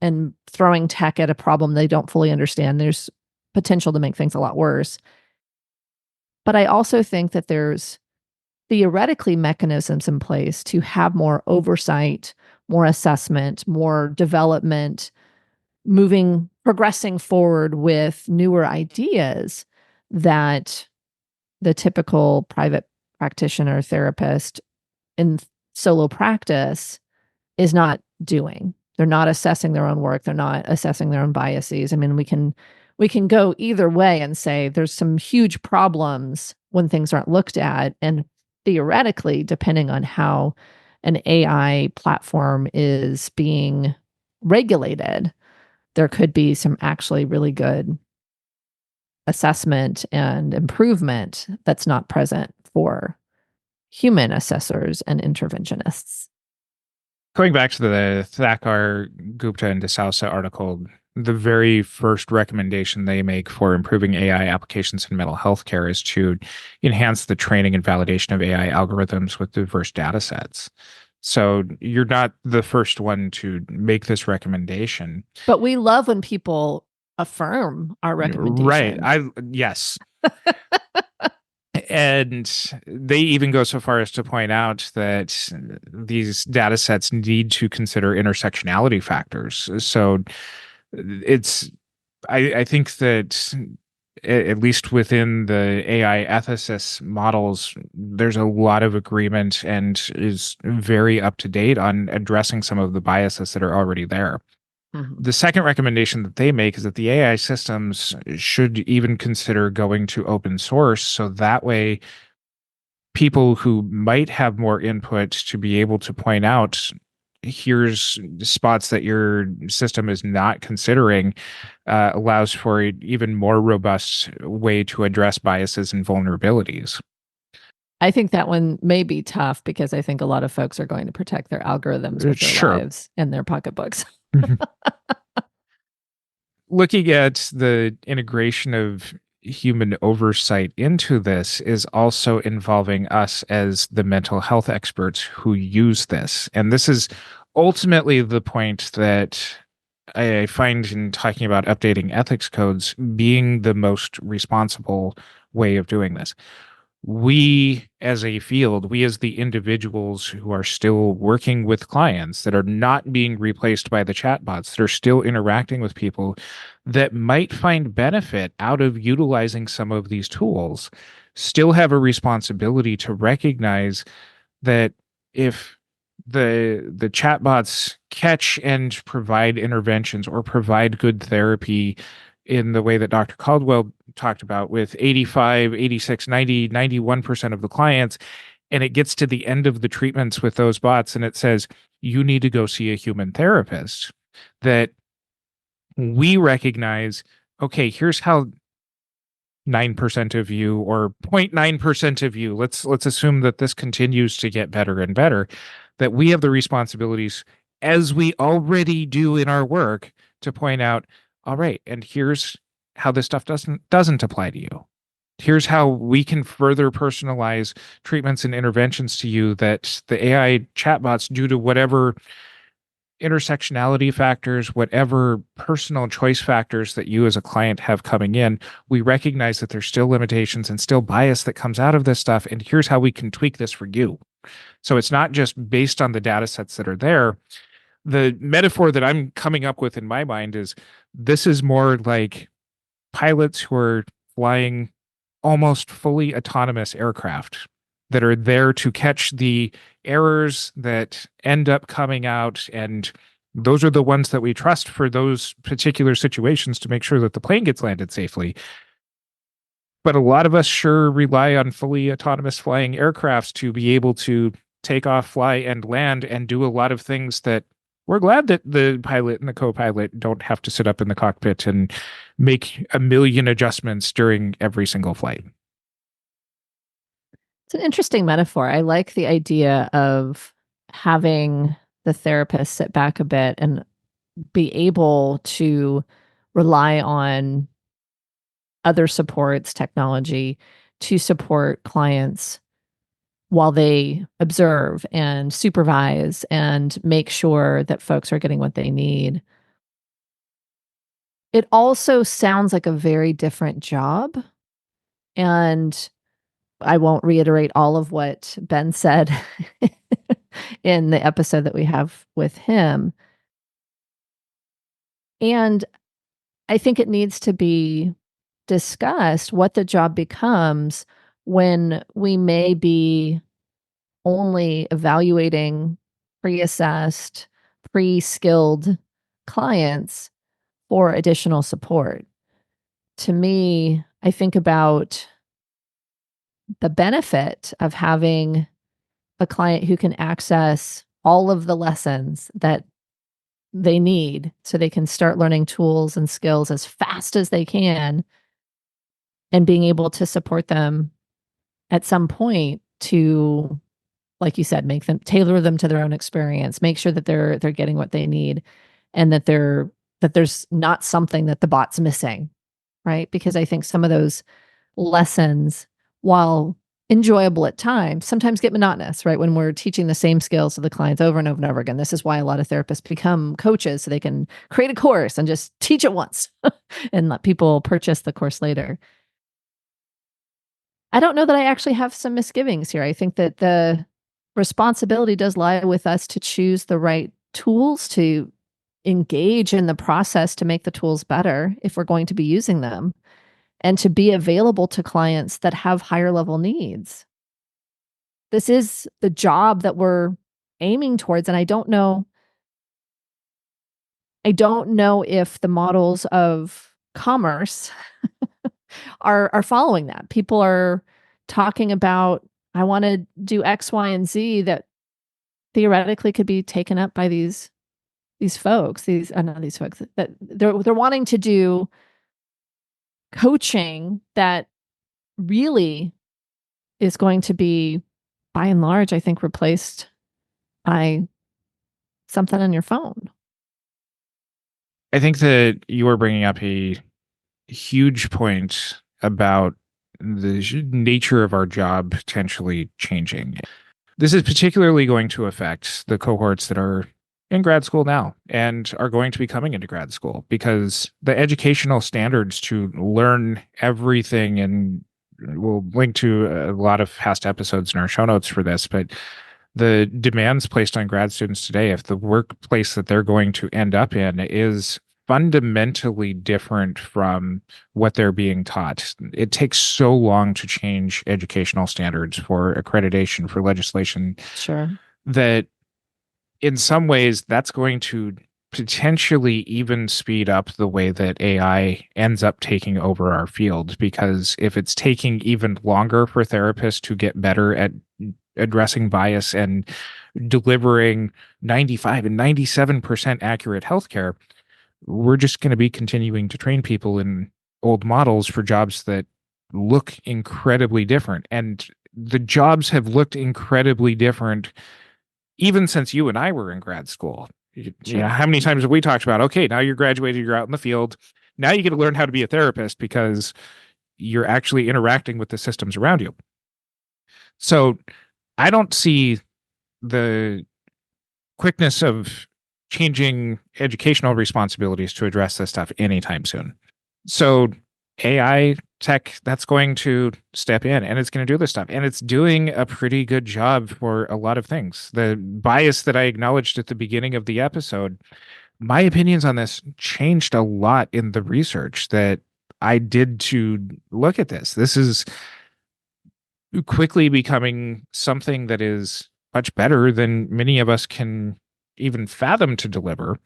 and throwing tech at a problem they don't fully understand, there's potential to make things a lot worse. But I also think that there's theoretically mechanisms in place to have more oversight, more assessment, more development, progressing forward with newer ideas that the typical private practitioner therapist in solo practice is not doing. They're not assessing their own work. They're not assessing their own biases. I mean, we can go either way and say there's some huge problems when things aren't looked at. And theoretically, depending on how an AI platform is being regulated, there could be some actually really good assessment and improvement that's not present for human assessors and interventionists. Going back to the Thakkar, Gupta, and DeSouza article, the very first recommendation they make for improving AI applications in mental health care is to enhance the training and validation of AI algorithms with diverse data sets. So you're not the first one to make this recommendation. But we love when people affirm our recommendation. Right. Yes. And they even go so far as to point out that these data sets need to consider intersectionality factors. So I think that at least within the AI ethicists models, there's a lot of agreement and is very up to date on addressing some of the biases that are already there. Mm-hmm. The second recommendation that they make is that the AI systems should even consider going to open source. So that way, people who might have more input to be able to point out, here's spots that your system is not considering, allows for an even more robust way to address biases and vulnerabilities. I think that one may be tough because I think a lot of folks are going to protect their algorithms with their lives and their pocketbooks. Looking at the integration of human oversight into this is also involving us as the mental health experts who use this. And this is ultimately the point that I find in talking about updating ethics codes being the most responsible way of doing this. We as a field, we as the individuals who are still working with clients that are not being replaced by the chatbots, that are still interacting with people that might find benefit out of utilizing some of these tools, still have a responsibility to recognize that if the chatbots catch and provide interventions or provide good therapy in the way that Dr. Caldwell talked about with 85, 86, 90, 91% of the clients, and it gets to the end of the treatments with those bots and it says, you need to go see a human therapist, that we recognize, okay, here's how 9% of you or 0.9% of you, let's assume that this continues to get better and better, that we have the responsibilities, as we already do in our work, to point out, all right, and here's how this stuff doesn't apply to you. Here's how we can further personalize treatments and interventions to you that the AI chatbots, due to whatever intersectionality factors, whatever personal choice factors that you as a client have coming in, we recognize that there's still limitations and still bias that comes out of this stuff. And here's how we can tweak this for you. So it's not just based on the data sets that are there. The metaphor that I'm coming up with in my mind is this is more like pilots who are flying almost fully autonomous aircraft that are there to catch the errors that end up coming out. And those are the ones that we trust for those particular situations to make sure that the plane gets landed safely. But a lot of us sure rely on fully autonomous flying aircrafts to be able to take off, fly, and land and do a lot of things that we're glad that the pilot and the co-pilot don't have to sit up in the cockpit and make a million adjustments during every single flight. It's an interesting metaphor. I like the idea of having the therapist sit back a bit and be able to rely on other supports, technology, to support clients while they observe and supervise and make sure that folks are getting what they need. It also sounds like a very different job. And I won't reiterate all of what Ben said in the episode that we have with him. And I think it needs to be discussed what the job becomes when we may be only evaluating pre-assessed, pre-skilled clients for additional support. To me, I think about the benefit of having a client who can access all of the lessons that they need so they can start learning tools and skills as fast as they can and being able to support them at some point to, like you said, make them tailor them to their own experience, make sure that they're getting what they need and that there's not something that the bot's missing, right? Because I think some of those lessons, while enjoyable at times, sometimes get monotonous, right? When we're teaching the same skills to the clients over and over and over again. This is why a lot of therapists become coaches so they can create a course and just teach it once and let people purchase the course later. I don't know that I actually have some misgivings here. I think that the responsibility does lie with us to choose the right tools, to engage in the process to make the tools better if we're going to be using them, and to be available to clients that have higher level needs. This is the job that we're aiming towards. And I don't know if the models of commerce are following that. People are talking about, I want to do X, Y, and Z that theoretically could be taken up by these folks, not these folks, that they're wanting to do coaching that really is going to be, by and large, I think, replaced by something on your phone. I think that you are bringing up a huge point about the nature of our job potentially changing. This is particularly going to affect the cohorts that are in grad school now and are going to be coming into grad school, because the educational standards to learn everything, and we'll link to a lot of past episodes in our show notes for this, but the demands placed on grad students today, if the workplace that they're going to end up in is fundamentally different from what they're being taught. It takes so long to change educational standards for accreditation, for legislation. Sure. That in some ways that's going to potentially even speed up the way that AI ends up taking over our field, because if it's taking even longer for therapists to get better at addressing bias and delivering 95 and 97% accurate healthcare, we're just going to be continuing to train people in old models for jobs that look incredibly different. And the jobs have looked incredibly different even since you and I were in grad school. You know, how many times have we talked about, okay, now you're graduated, you're out in the field. Now you get to learn how to be a therapist because you're actually interacting with the systems around you. So I don't see the quickness of changing educational responsibilities to address this stuff anytime soon. So AI tech, that's going to step in and it's going to do this stuff. And it's doing a pretty good job for a lot of things. The bias that I acknowledged at the beginning of the episode, my opinions on this changed a lot in the research that I did to look at this. This is quickly becoming something that is much better than many of us can even fathom to deliver.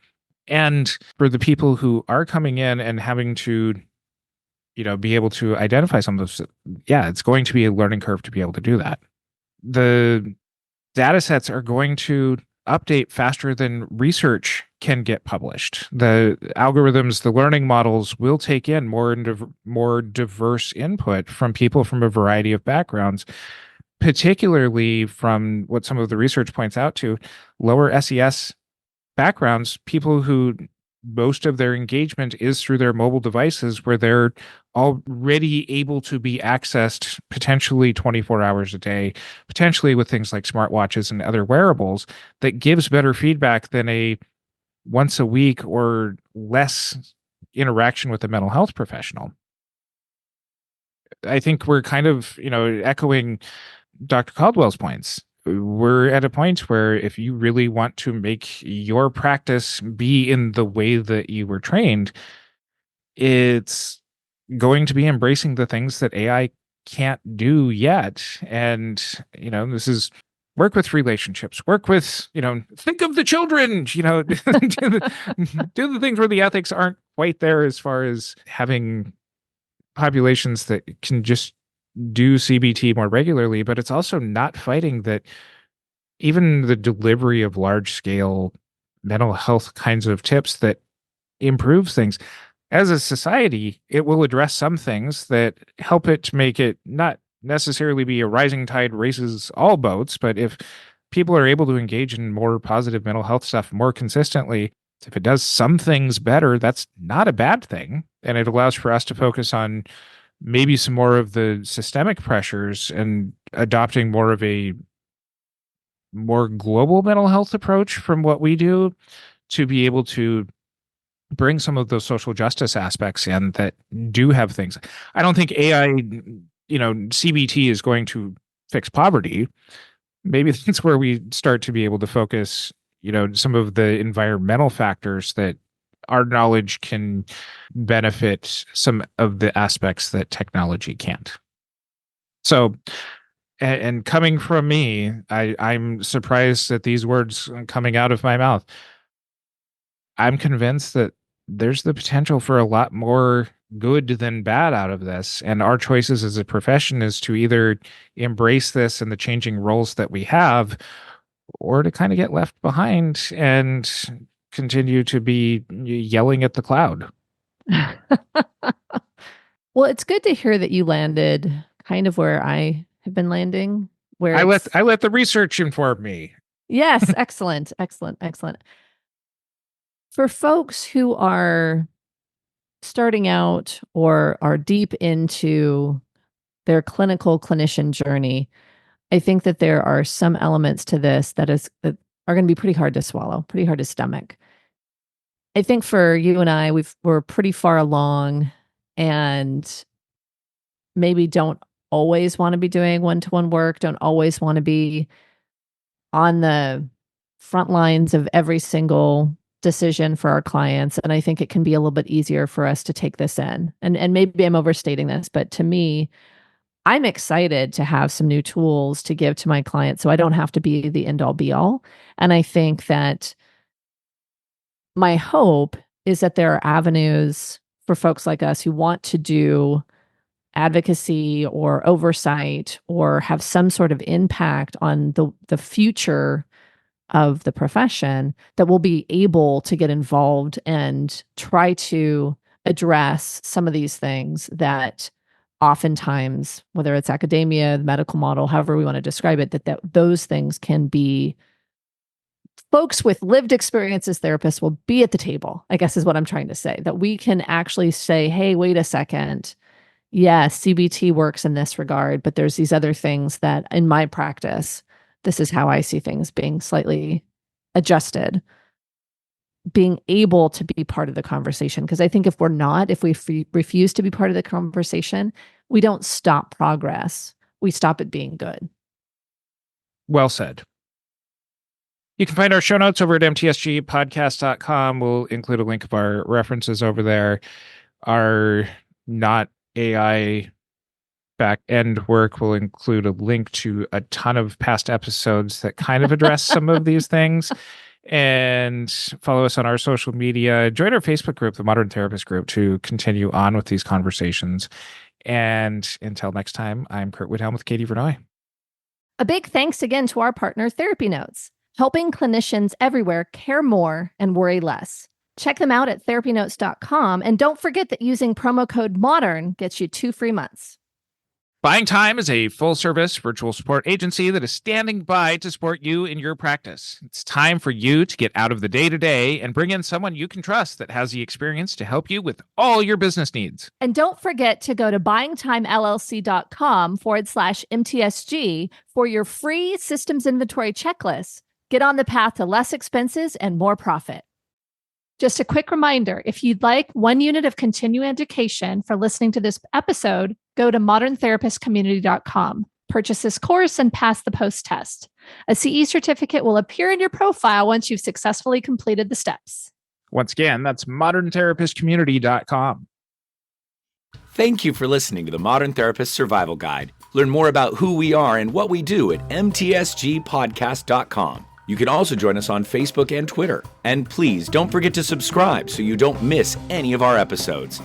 And for the people who are coming in and having to, be able to identify some of those, it's going to be a learning curve to be able to do that. The data sets are going to update faster than research can get published. The algorithms, the learning models will take in more diverse input from people from a variety of backgrounds, particularly from what some of the research points out to lower SES backgrounds, people who most of their engagement is through their mobile devices, where they're already able to be accessed potentially 24 hours a day, potentially with things like smartwatches and other wearables, that gives better feedback than a once a week or less interaction with a mental health professional. I think we're kind of, echoing Dr. Caldwell's points. We're at a point where if you really want to make your practice be in the way that you were trained, it's going to be embracing the things that AI can't do yet. And, this is work with relationships, work with, think of the children, do the things where the ethics aren't quite there as far as having populations that can just do CBT more regularly, but it's also not fighting that even the delivery of large scale mental health kinds of tips that improves things. As a society, it will address some things that help it to make it not necessarily be a rising tide raises all boats, but if people are able to engage in more positive mental health stuff more consistently, if it does some things better, that's not a bad thing. And it allows for us to focus on maybe some more of the systemic pressures and adopting more of a more global mental health approach from what we do to be able to bring some of those social justice aspects in that do have things. I don't think AI, CBT is going to fix poverty. Maybe that's where we start to be able to focus, some of the environmental factors that our knowledge can benefit some of the aspects that technology can't. So, and coming from me, I'm surprised at these words coming out of my mouth. I'm convinced that there's the potential for a lot more good than bad out of this. And our choices as a profession is to either embrace this and the changing roles that we have, or to kind of get left behind and continue to be yelling at the cloud. Well, it's good to hear that you landed kind of where I have been landing. Where I let the research inform me. Yes, excellent. For folks who are starting out or are deep into their clinician journey, I think that there are some elements to this that are going to be pretty hard to swallow, pretty hard to stomach. I think for you and I, we're pretty far along and maybe don't always want to be doing one-to-one work, don't always want to be on the front lines of every single decision for our clients. And I think it can be a little bit easier for us to take this in. And maybe I'm overstating this, but to me, I'm excited to have some new tools to give to my clients so I don't have to be the end all be all. And I think that my hope is that there are avenues for folks like us who want to do advocacy or oversight or have some sort of impact on the future of the profession, that will be able to get involved and try to address some of these things that oftentimes, whether it's academia, the medical model, however we want to describe it, that those things can be, folks with lived experience as therapists will be at the table, I guess is what I'm trying to say, that we can actually say, hey, wait a second. Yes, CBT works in this regard, but there's these other things that in my practice, this is how I see things being slightly adjusted, being able to be part of the conversation. Because I think if we're not, if we refuse to be part of the conversation, we don't stop progress. We stop it being good. Well said. You can find our show notes over at mtsgpodcast.com. We'll include a link of our references over there. Our not AI back end work will include a link to a ton of past episodes that kind of address some of these things. And follow us on our social media. Join our Facebook group, the Modern Therapist Group, to continue on with these conversations. And until next time, I'm Curt Widhelm with Katie Vernoy. A big thanks again to our partner, Therapy Notes, helping clinicians everywhere care more and worry less. Check them out at therapynotes.com. And don't forget that using promo code MODERN gets you 2 free months. Buying Time is a full-service virtual support agency that is standing by to support you in your practice. It's time for you to get out of the day-to-day and bring in someone you can trust that has the experience to help you with all your business needs. And don't forget to go to buyingtimellc.com/MTSG for your free systems inventory checklist. Get on the path to less expenses and more profit. Just a quick reminder, if you'd like 1 unit of continuing education for listening to this episode, go to moderntherapistcommunity.com. Purchase this course and pass the post-test. A CE certificate will appear in your profile once you've successfully completed the steps. Once again, that's moderntherapistcommunity.com. Thank you for listening to the Modern Therapist Survival Guide. Learn more about who we are and what we do at mtsgpodcast.com. You can also join us on Facebook and Twitter. And please don't forget to subscribe so you don't miss any of our episodes.